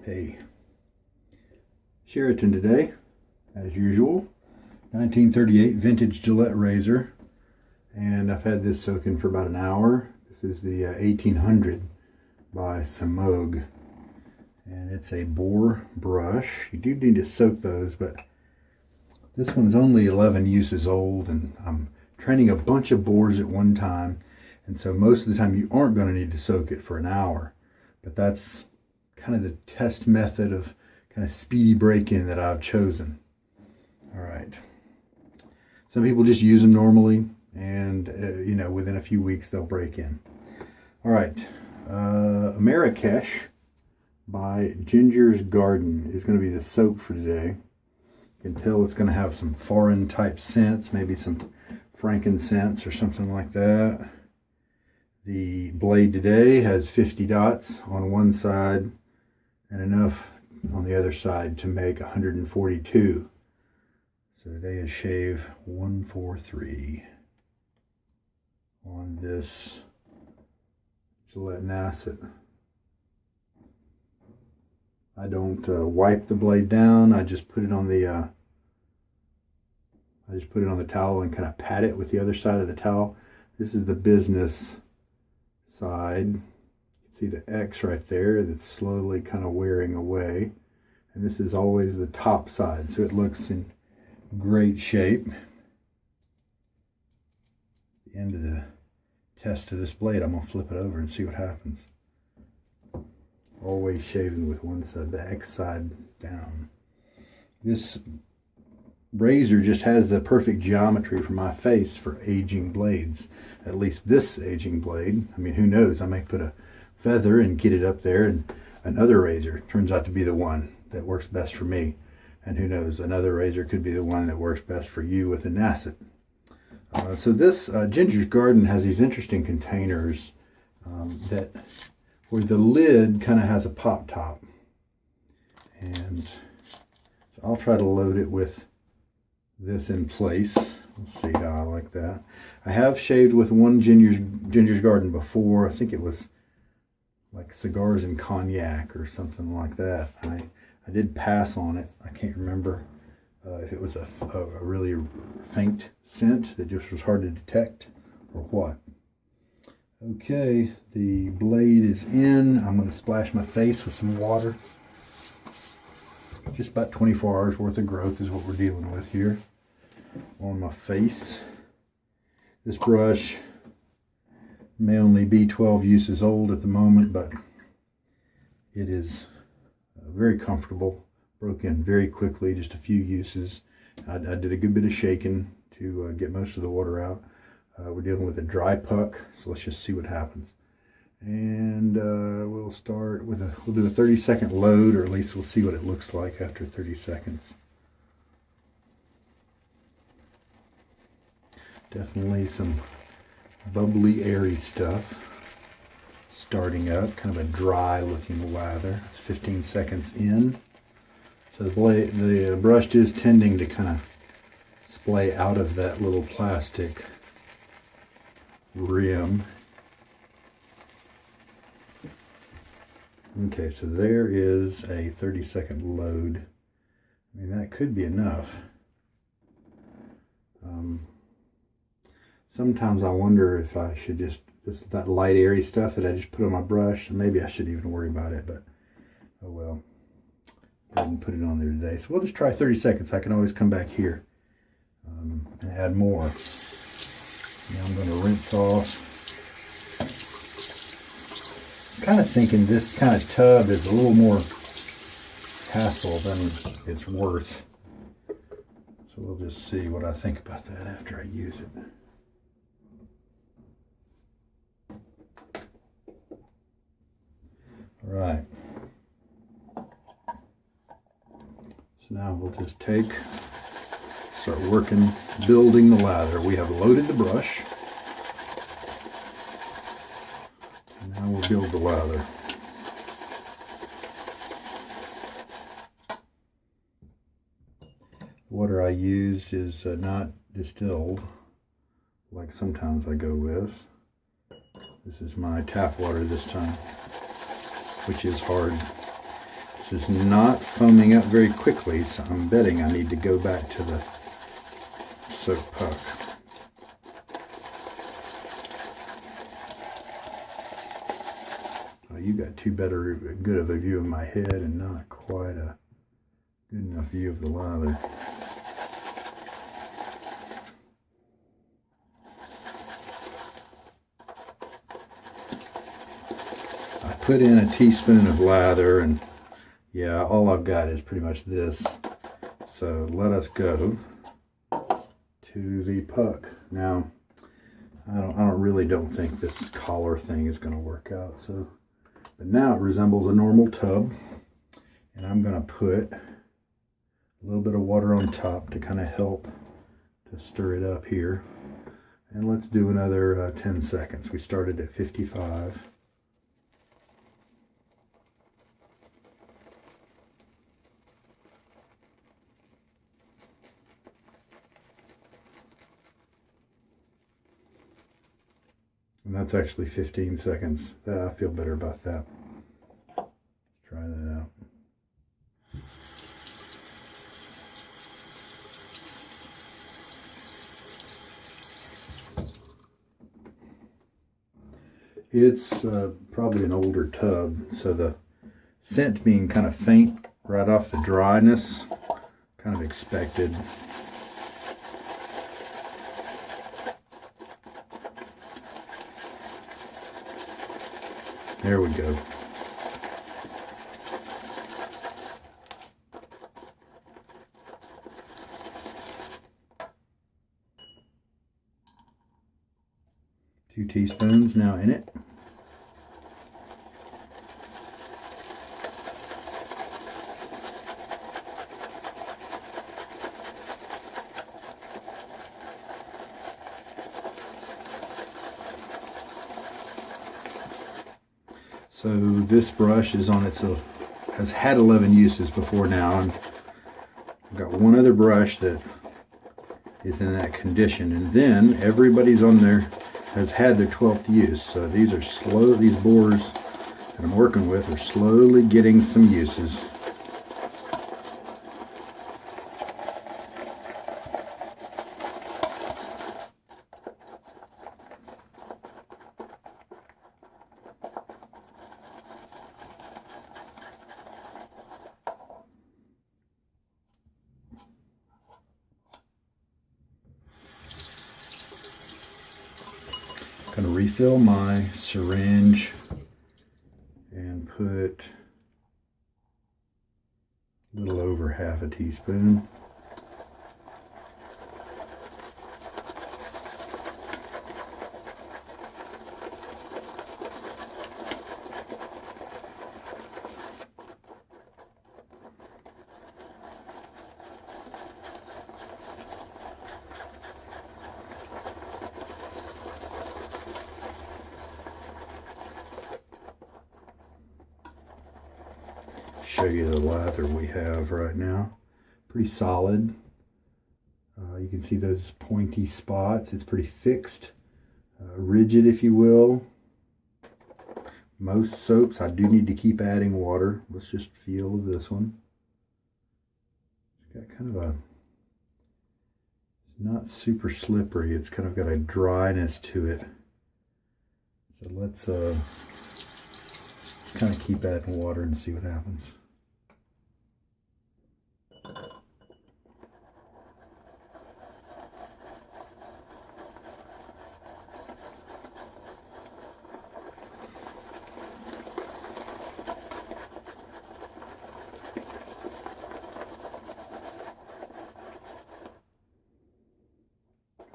Hey, Sheraton today, as usual. 1938 vintage Gillette razor, and I've had this soaking for about an hour. This is the 1800 by Semogue, and it's a Boar brush. You do need to soak those, but this one's only 11 uses old, and I'm training a bunch of boars at one time, and so most of the time you aren't going to need to soak it for an hour, but that's kind of the test method of kind of speedy break-in that I've chosen. All right. Some people just use them normally, and within a few weeks they'll break in. All right. Amerikesh by Ginger's Garden is going to be the soap for today. You can tell it's going to have some foreign type scents, maybe some frankincense or something like that. The blade today has 50 dots on one side and enough on the other side to make 142. So today is shave 143 on this Gillette Nacet. I don't wipe the blade down. I just put it on the towel and kind of pat it with the other side of the towel. This is the business side. See the X right there that's slowly kind of wearing away, and this is always the top side, so it looks in great shape. The end of the test of this blade, I'm going to flip it over and see what happens. Always shaving with one side, the X side down. This razor just has the perfect geometry for my face for aging blades, at least this aging blade. I mean, who knows, I may put a feather and get it up there, and another razor turns out to be the one that works best for me, and who knows, another razor could be the one that works best for you with a Nacet. So this Ginger's Garden has these interesting containers where the lid kind of has a pop top, and so I'll try to load it with this in place. Let's see how I like that. I have shaved with one Ginger's Garden before. I think it was like cigars and cognac or something like that. I did pass on it. I can't remember if it was a really faint scent that just was hard to detect or what. Okay, the blade is in. I'm going to splash my face with some water. Just about 24 hours worth of growth is what we're dealing with here on my face. This brush may only be 12 uses old at the moment, but it is very comfortable. Broke in very quickly, just a few uses. I did a good bit of shaking to get most of the water out. We're dealing with a dry puck, so let's just see what happens. And we'll start with we'll do a 30-second load, or at least we'll see what it looks like after 30 seconds. Definitely some bubbly, airy stuff starting up, kind of a dry looking lather. It's 15 seconds in, so the brush is tending to kind of splay out of that little plastic rim. Okay, so there is a 30-second load. I mean, that could be enough. Sometimes I wonder if I should just, that light airy stuff that I just put on my brush, maybe I shouldn't even worry about it, but oh well. Go ahead and put it on there today. So we'll just try 30 seconds. I can always come back here and add more. Now I'm going to rinse off. I'm kind of thinking this kind of tub is a little more hassle than it's worth. So we'll just see what I think about that after I use it. All right. So now we'll just start working, building the lather. We have loaded the brush. And now we'll build the lather. Water I used is not distilled, like sometimes I go with. This is my tap water this time, which is hard. This is not foaming up very quickly, so I'm betting I need to go back to the soap puck. Oh, you got too good of a view of my head and not quite a good enough view of the lather. I put in a teaspoon of lather, and yeah, all I've got is pretty much this. So let us go to the puck. Now, I don't think this collar thing is going to work out. So, but now it resembles a normal tub, and I'm going to put a little bit of water on top to kind of help to stir it up here. And let's do another 10 seconds. We started at 55. And that's actually 15 seconds. I feel better about that. Let's try that out. It's probably an older tub, so the scent being kind of faint right off the dryness, kind of expected. There we go. Two teaspoons now in it. So this brush is on has had 11 uses before now, and I've got one other brush that is in that condition, and then everybody's on there has had their 12th use. So these boars that I'm working with are slowly getting some uses. I'm going to refill my syringe and put a little over half a teaspoon. Show you the lather we have right now. Pretty solid. You can see those pointy spots. It's pretty fixed, rigid if you will. Most soaps I do need to keep adding water. Let's just feel this one. It's got kind of a, not super slippery. It's kind of got a dryness to it. So let's kind of keep adding water and see what happens.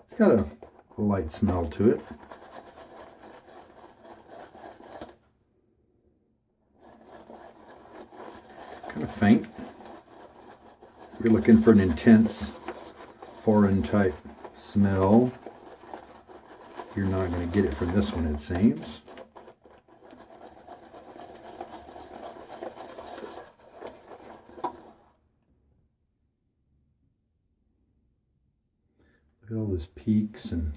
It's got a light smell to it. Kind of faint. If you're looking for an intense foreign type smell, you're not going to get it from this one, it seems. Look at all those peaks and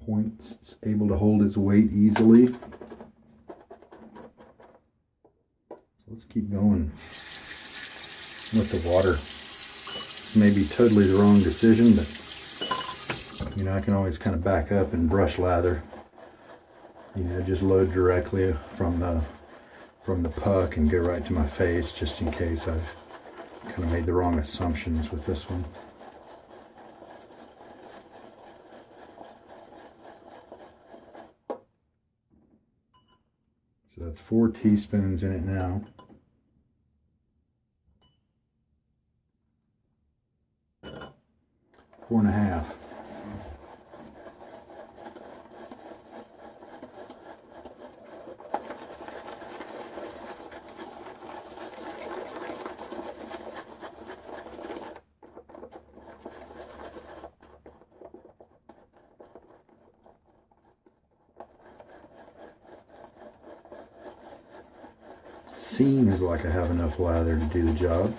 points. It's able to hold its weight easily. let's keep going with the water. Maybe totally the wrong decision, but you know, I can always kind of back up and brush lather. You know, just load directly from the puck and go right to my face, just in case I've kind of made the wrong assumptions with this one. So that's 4 teaspoons in it now. Four and a half. Seems like I have enough lather to do the job.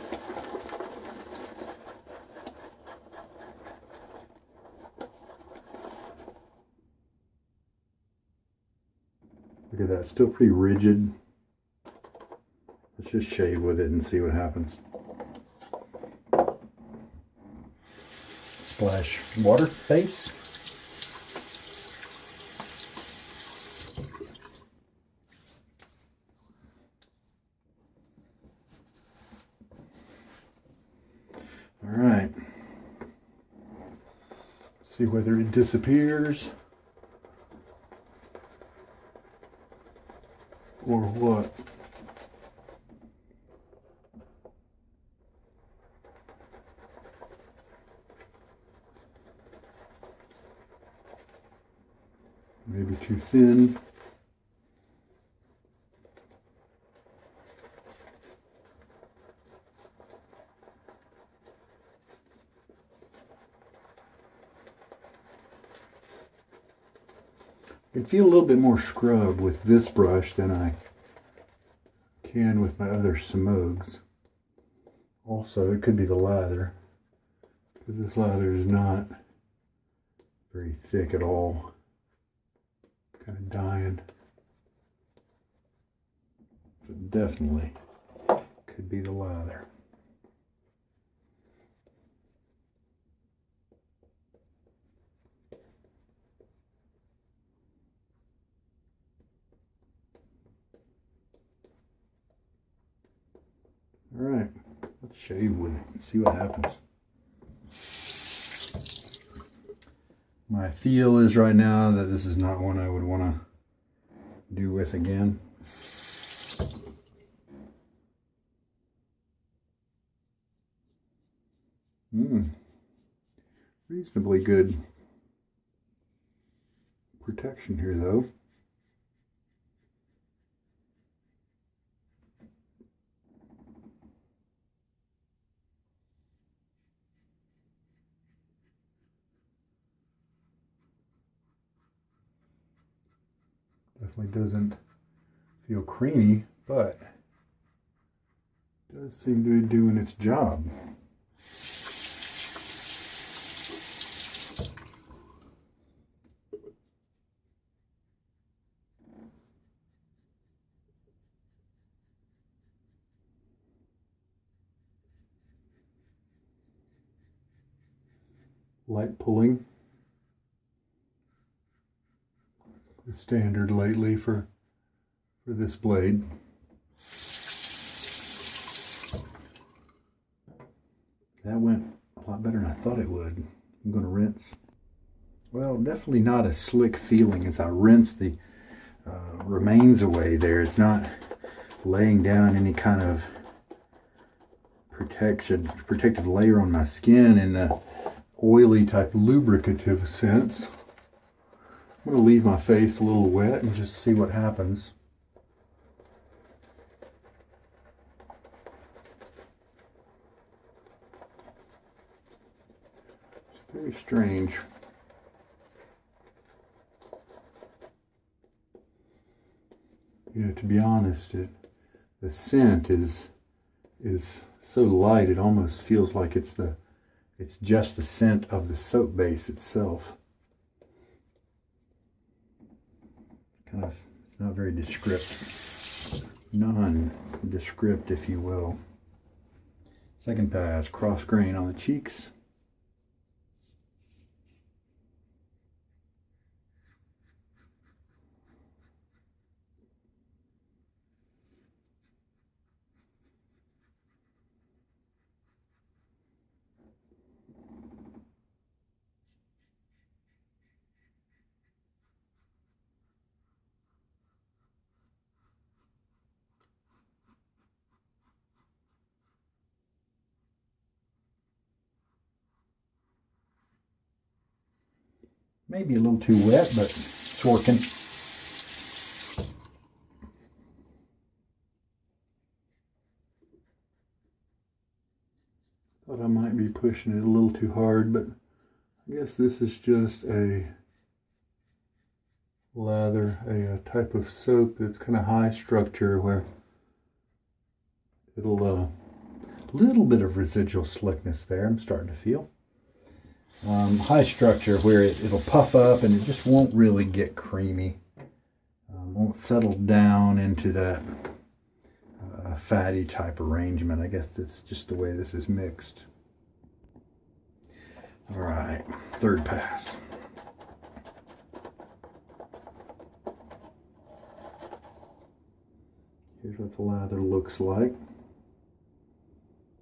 Look at that, still pretty rigid. Let's just shave with it and see what happens. Splash water face. All right. See whether it disappears or what. Maybe too thin. I can feel a little bit more scrub with this brush than I can with my other Semogues. Also, it could be the lather, because this lather is not very thick at all. Kind of dying. But definitely could be the lather. All right, let's shave with it and see what happens. My feel is right now that this is not one I would want to do with again. Reasonably good protection here though. Definitely doesn't feel creamy, but does seem to be doing its job. Light pulling. The standard lately for this blade. That went a lot better than I thought it would. I'm going to rinse. Well, definitely not a slick feeling as I rinse the remains away there. It's not laying down any kind of protective layer on my skin in the oily type lubricative sense. I'm going to leave my face a little wet and just see what happens. It's very strange. You know, to be honest, the scent is so light it almost feels like it's just the scent of the soap base itself. Kind of, it's not very descriptive. nondescript, if you will. Second pass, cross grain on the cheeks. Maybe a little too wet, but it's working. Thought I might be pushing it a little too hard, but I guess this is just a lather, a type of soap that's kind of high structure where it'll, a little bit of residual slickness there I'm starting to feel. High structure where it'll puff up and it just won't really get creamy. Won't settle down into that fatty type arrangement. I guess that's just the way this is mixed. All right, third pass. Here's what the lather looks like.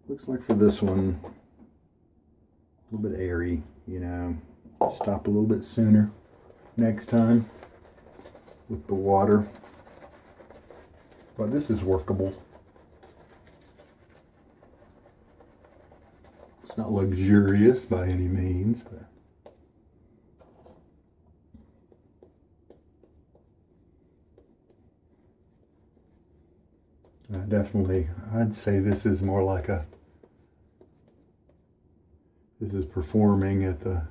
Looks like for this one, a little bit airy, you know. Stop a little bit sooner next time with the water. But this is workable. It's not luxurious by any means, but definitely, I'd say this is more like a, this is performing at the,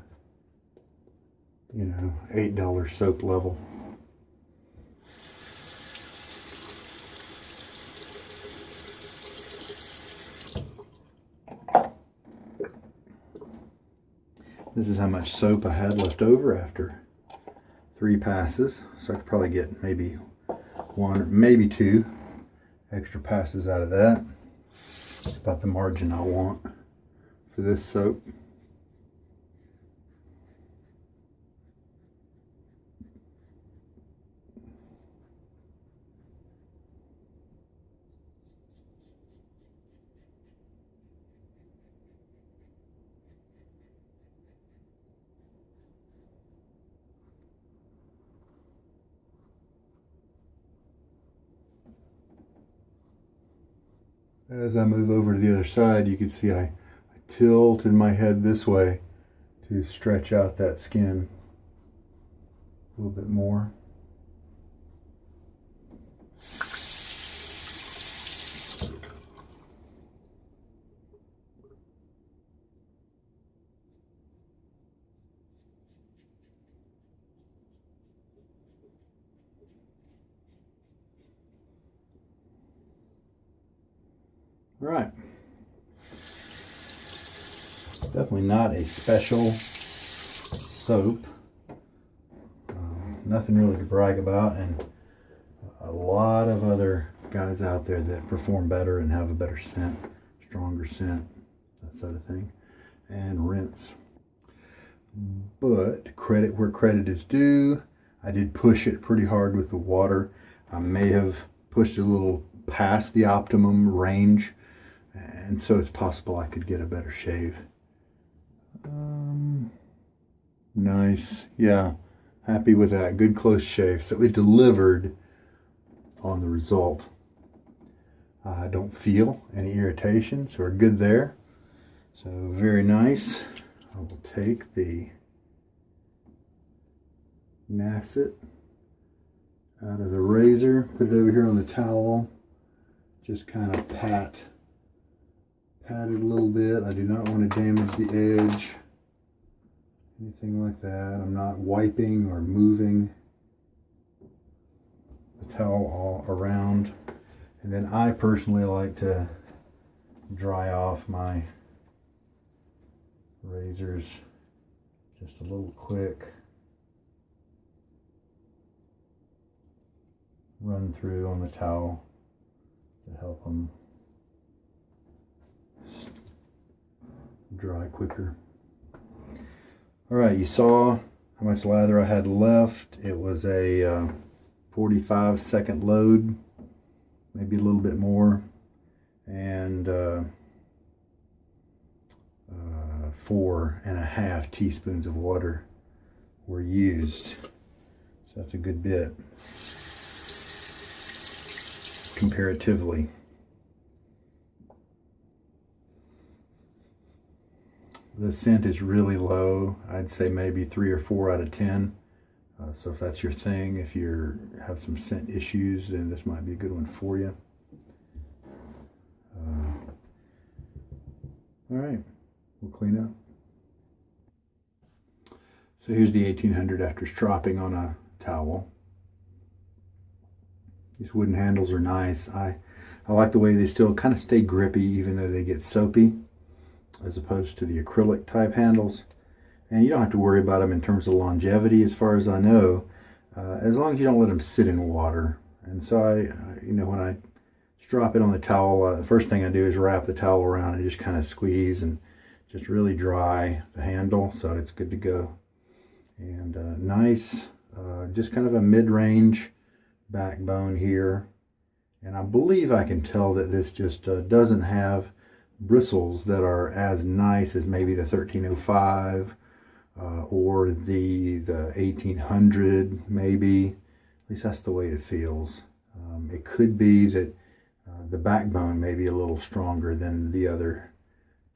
you know, $8 soap level. This is how much soap I had left over after 3 passes. So I could probably get maybe 1, maybe 2 extra passes out of that. That's about the margin I want for this soap. As I move over to the other side, you can see I tilted my head this way to stretch out that skin a little bit more. All right. Definitely not a special soap. Nothing really to brag about, and a lot of other guys out there that perform better and have a better scent, stronger scent, that sort of thing. And rinse. But credit where credit is due. I did push it pretty hard with the water. I may have pushed it a little past the optimum range, and so it's possible I could get a better shave. Nice. Yeah, happy with that. Good close shave. So it delivered on the result. I don't feel any irritation, so we're good there. So very nice. I will take the Nacet out of the razor, put it over here on the towel, just kind of pat it a little bit. I do not want to damage the edge, anything like that. I'm not wiping or moving the towel all around. And then I personally like to dry off my razors just a little quick. Run through on the towel to help them dry quicker. All right, you saw how much lather I had left. It was a 45-second load, maybe a little bit more, and 4.5 teaspoons of water were used. So that's a good bit comparatively. The scent is really low. I'd say maybe 3 or 4 out of 10. So if that's your thing, if you have some scent issues, then this might be a good one for you. All right, we'll clean up. So here's the 1800 after stropping on a towel. These wooden handles are nice. I like the way they still kind of stay grippy even though they get soapy, as opposed to the acrylic type handles. And you don't have to worry about them in terms of longevity, as far as I know, as long as you don't let them sit in water. And so you know, when I strop it on the towel, the first thing I do is wrap the towel around and just kind of squeeze and just really dry the handle, so it's good to go. And nice, just kind of a mid-range backbone here. And I believe I can tell that this just doesn't have bristles that are as nice as maybe the 1305 or the 1800 maybe. At least that's the way it feels. It could be that the backbone may be a little stronger than the other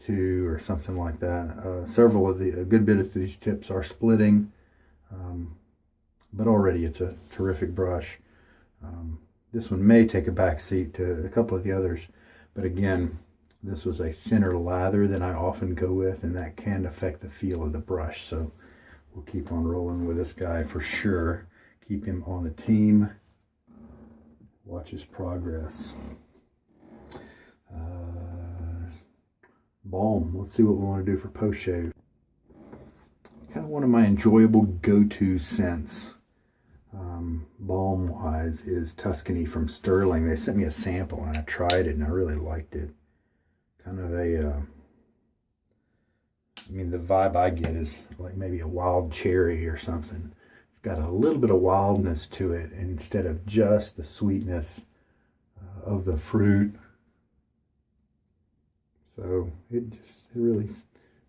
two or something like that. Several of a good bit of these tips are splitting, but already it's a terrific brush. This one may take a back seat to a couple of the others, but again, this was a thinner lather than I often go with, and that can affect the feel of the brush. So we'll keep on rolling with this guy for sure. Keep him on the team. Watch his progress. Balm. Let's see what we want to do for post shave. Kind of one of my enjoyable go-to scents, balm wise, is Tuscany from Stirling. They sent me a sample and I tried it and I really liked it. Kind of a I mean, the vibe I get is like maybe a wild cherry or something. It's got a little bit of wildness to it instead of just the sweetness of the fruit. So it really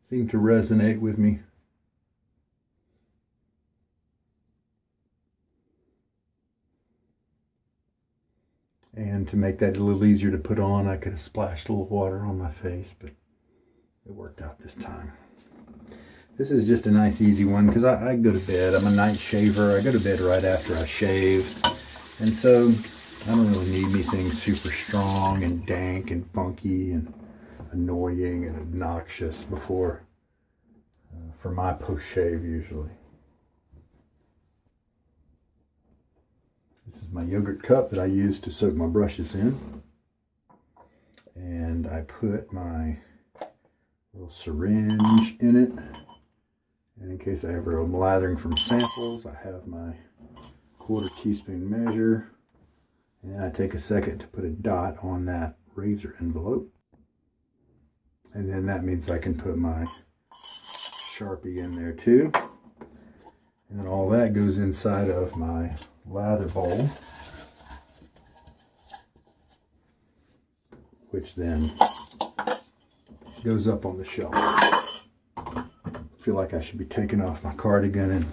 seemed to resonate with me. And to make that a little easier to put on, I could have splashed a little water on my face, but it worked out this time. This is just a nice easy one because I go to bed. I'm a night shaver. I go to bed right after I shave. And so I don't really need anything super strong and dank and funky and annoying and obnoxious before for my post shave usually. This is my yogurt cup that I use to soak my brushes in. And I put my little syringe in it. And in case I ever am lathering from samples, I have my 1/4 teaspoon measure. And I take a second to put a dot on that razor envelope. And then that means I can put my Sharpie in there too. And then all that goes inside of my lather bowl, which then goes up on the shelf. I feel like I should be taking off my cardigan and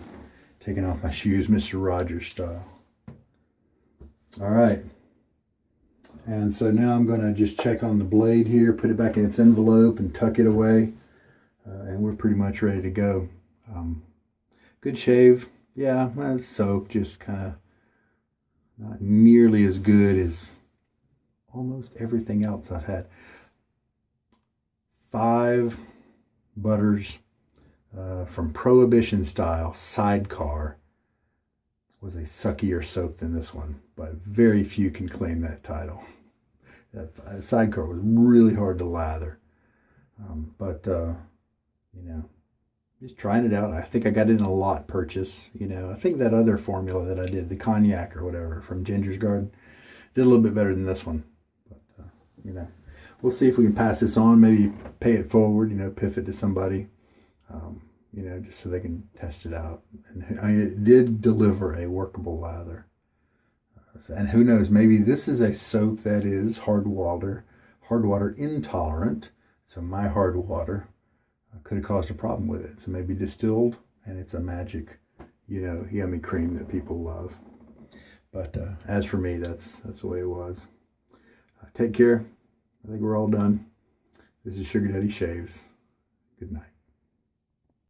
taking off my shoes, Mr. Rogers style. All right. And so now I'm going to just check on the blade here, put it back in its envelope and tuck it away. And we're pretty much ready to go. Good shave. Yeah, my soap just kind of not nearly as good as almost everything else I've had. 5 butters from Prohibition style Sidecar was a suckier soap than this one, but very few can claim that title. That Sidecar was really hard to lather, but you know, just trying it out. I think I got it in a lot purchase. You know, I think that other formula that I did, the cognac or whatever from Ginger's Garden, did a little bit better than this one. But you know, we'll see if we can pass this on, maybe pay it forward, you know, piff it to somebody, you know, just so they can test it out. And I mean, it did deliver a workable lather. And who knows, maybe this is a soap that is hard water intolerant. So my hard water could have caused a problem with it. So maybe distilled, and it's a magic, you know, yummy cream that people love. But as for me, that's the way it was. Take care. I think we're all done. This is Sugar Daddy Shaves. Good night.